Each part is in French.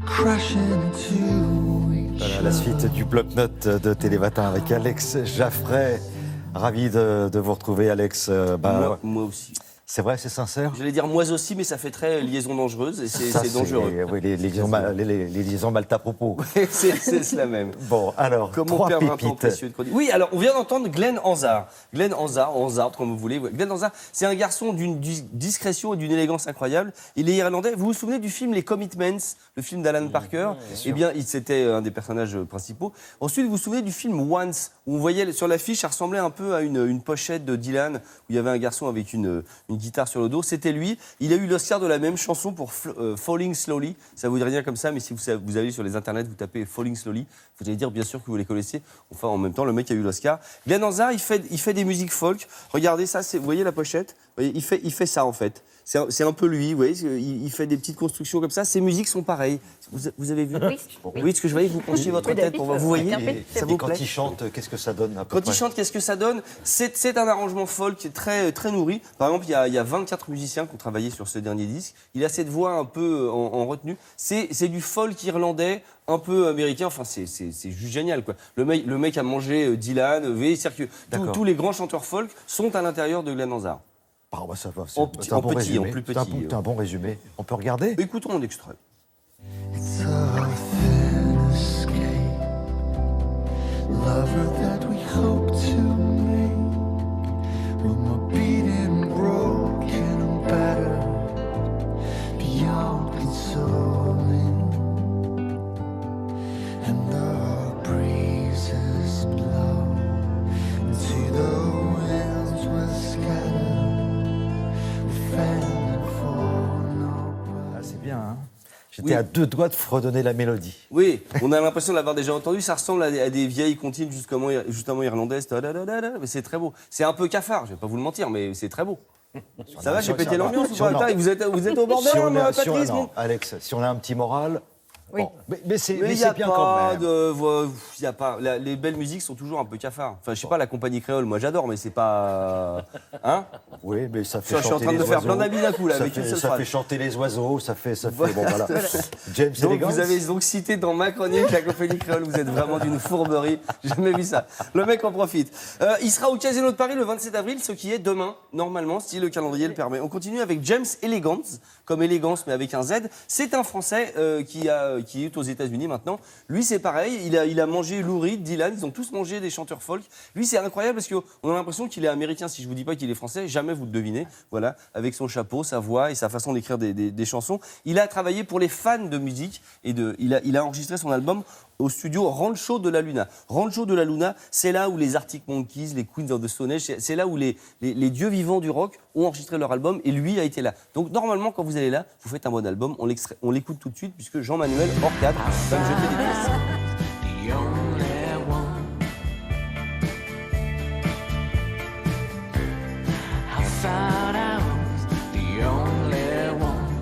Voilà la suite du bloc-notes de Télématin avec Alex Jaffray. Ravi de vous retrouver, Alex. Moi aussi. C'est vrai, c'est sincère. J'allais dire moi aussi, mais ça fait très liaison dangereuse et c'est dangereux. Oui, les liaisons mal à propos. c'est cela même. Bon, alors, comment trois perdre un temps pépites. précieux de chronique. Oui, alors on vient d'entendre Glenn Hansard. Glenn Hansard, comme vous voulez. Glenn Hansard, c'est un garçon d'une discrétion et d'une élégance incroyable. Il est irlandais. Vous vous souvenez du film Les Commitments, le film d'Alan Parker? Eh bien, c'était un des personnages principaux. Ensuite, vous vous souvenez du film Once, où on voyait sur l'affiche, ça ressemblait un peu à une pochette de Dylan, où il y avait un garçon avec une guitare sur le dos. C'était lui. Il a eu l'Oscar de la même chanson pour Falling Slowly. Ça vous dit rien comme ça, mais si vous allez sur les internets, vous tapez Falling Slowly, vous allez dire bien sûr que vous les connaissez. Enfin, en même temps, le mec a eu l'Oscar. Glenn Hansard, il fait des musiques folk. Regardez ça, vous voyez la pochette? Vous voyez, il fait ça en fait. C'est un peu lui, vous voyez, il fait des petites constructions comme ça. Ses musiques sont pareilles. Vous avez vu? Oui, ce que je voyais, vous penchiez votre tête pour voir. Vous voyez? Ça vous Et quand plaît? il chante, qu'est-ce que ça donne à peu Quand près il chante, qu'est-ce que ça donne? C'est un arrangement folk très, très nourri. Par exemple, il y a 24 musiciens qui ont travaillé sur ce dernier disque. Il a cette voix un peu en retenue. C'est du folk irlandais, un peu américain. Enfin, c'est juste génial, quoi. Le mec a mangé Dylan. Vous voyez, c'est-à-dire que tous les grands chanteurs folk sont à l'intérieur de Glenn Hansard. Ah, bah, ça va, En c'est un bon petit, résumé. en plus petit. C'est un bon résumé. On peut regarder? Écoutons un extrait. It's a thin escape, lover that we hope to make. When we're beaten, broken, and battered, beyond consoling, and the breezes blow into the winds we're scattered, we fend and fall no. Ah, c'est bien, hein. J'étais à deux doigts de fredonner la mélodie. Oui, on a l'impression de l'avoir déjà entendu. Ça ressemble à des vieilles comptines justement irlandaises. Mais c'est très beau. C'est un peu cafard, je vais pas vous le mentir, mais c'est très beau. Ça va, j'ai pété l'ambiance ou pas? Vous êtes au bordel, Patrice? Alex, si on a un petit moral... Oui. Bon, mais c'est Mais il n'y a bien quand même. Les belles musiques sont toujours un peu cafards. Enfin, je sais pas, la compagnie créole, moi j'adore, mais c'est pas. Hein? Oui, mais ça fait Je suis chanter en train de les me faire oiseaux. plein d'amis d'un coup, là, Ça avec une fait, seule ça phrase. fait chanter les oiseaux, ça fait Voilà. bon, voilà. James Donc Elegance. vous avez donc cité dans ma chronique la compagnie créole, vous êtes vraiment d'une fourberie, j'ai jamais vu ça. Le mec en profite. Il sera au Casino de Paris le 27 avril, ce qui est demain, normalement, si le calendrier le permet. On continue avec James Elegance, comme élégance mais avec un Z. C'est un Français qui est aux États-Unis maintenant. Lui, c'est pareil, il a mangé Lou Reed, Dylan, ils ont tous mangé des chanteurs folk. Lui, c'est incroyable parce qu'on a l'impression qu'il est américain. Si je vous dis pas qu'il est français, jamais vous le devinez. Voilà, avec son chapeau, sa voix et sa façon d'écrire des chansons. Il a travaillé pour les fans de musique et il a enregistré son album au studio Rancho de la Luna. Rancho de la Luna, c'est là où les Arctic Monkeys, les Queens of the Stone Age, c'est là où les dieux vivants du rock ont enregistré leur album et lui a été là. Donc normalement, quand vous allez là, vous faites un bon album, on l'écoute tout de suite puisque Jean-Manuel hors cadre va me jeter des pièces. The only one. I found I was the only one.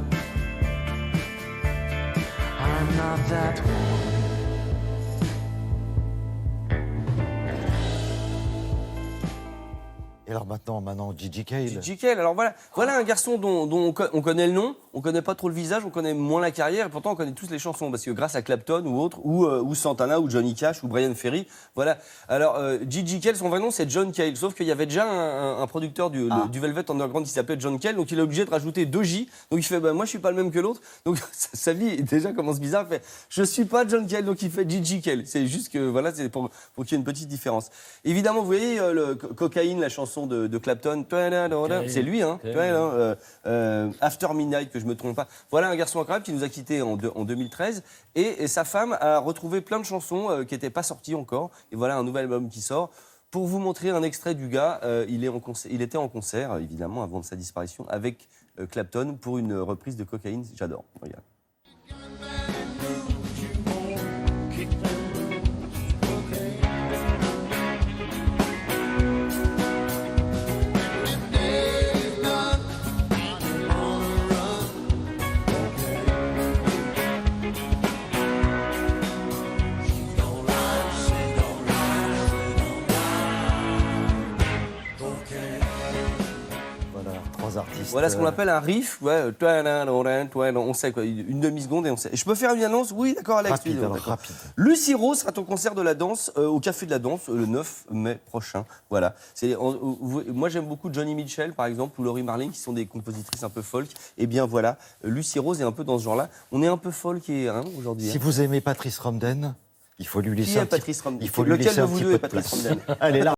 I'm not that one. Et alors maintenant, Gigi Cale. Gigi Cale, alors voilà un garçon dont on connaît le nom, on connaît pas trop le visage, on connaît moins la carrière, et pourtant on connaît tous les chansons, parce que grâce à Clapton ou autre, ou Santana, ou Johnny Cash, ou Brian Ferry, voilà. Alors Gigi Cale, son vrai nom c'est John Cale, sauf qu'il y avait déjà un producteur du Velvet Underground qui s'appelait John Cale, donc il est obligé de rajouter 2 J, donc il fait moi je suis pas le même que l'autre, donc sa vie déjà commence bizarre, il fait je suis pas John Cale, donc il fait Gigi Cale, c'est juste que voilà, c'est pour qu'il y ait une petite différence. Évidemment, vous voyez le Cocaïne, la chanson de Clapton, c'est lui, hein, After Midnight, que je me trompe pas. Voilà un garçon incroyable qui nous a quittés en 2013 et sa femme a retrouvé plein de chansons qui n'étaient pas sorties encore. Et voilà un nouvel album qui sort. Pour vous montrer un extrait du gars, il était en concert, évidemment, avant de sa disparition, avec Clapton pour une reprise de Cocaïne. J'adore. Regarde. artistes. Voilà ce qu'on appelle un riff. Ouais, on sait quoi, une demi-seconde et on sait. Et je peux faire une annonce? Oui, d'accord, Alex. Rapide, oui, alors, d'accord. rapide. Lucie Rose sera au concert de la danse au Café de la Danse le 9 mai prochain. Voilà. Moi, j'aime beaucoup Johnny Mitchell, par exemple, ou Laurie Marlin, qui sont des compositrices un peu folk. Eh bien, voilà, Lucie Rose est un peu dans ce genre-là. On est un peu folk aujourd'hui. Si vous aimez Patrice Romden, il faut lui Qui laisser est un petit, Patrice Romden? il faut lui Lequel laisser de un vous petit deux peu est de Patrice place. Romden? Allez, là.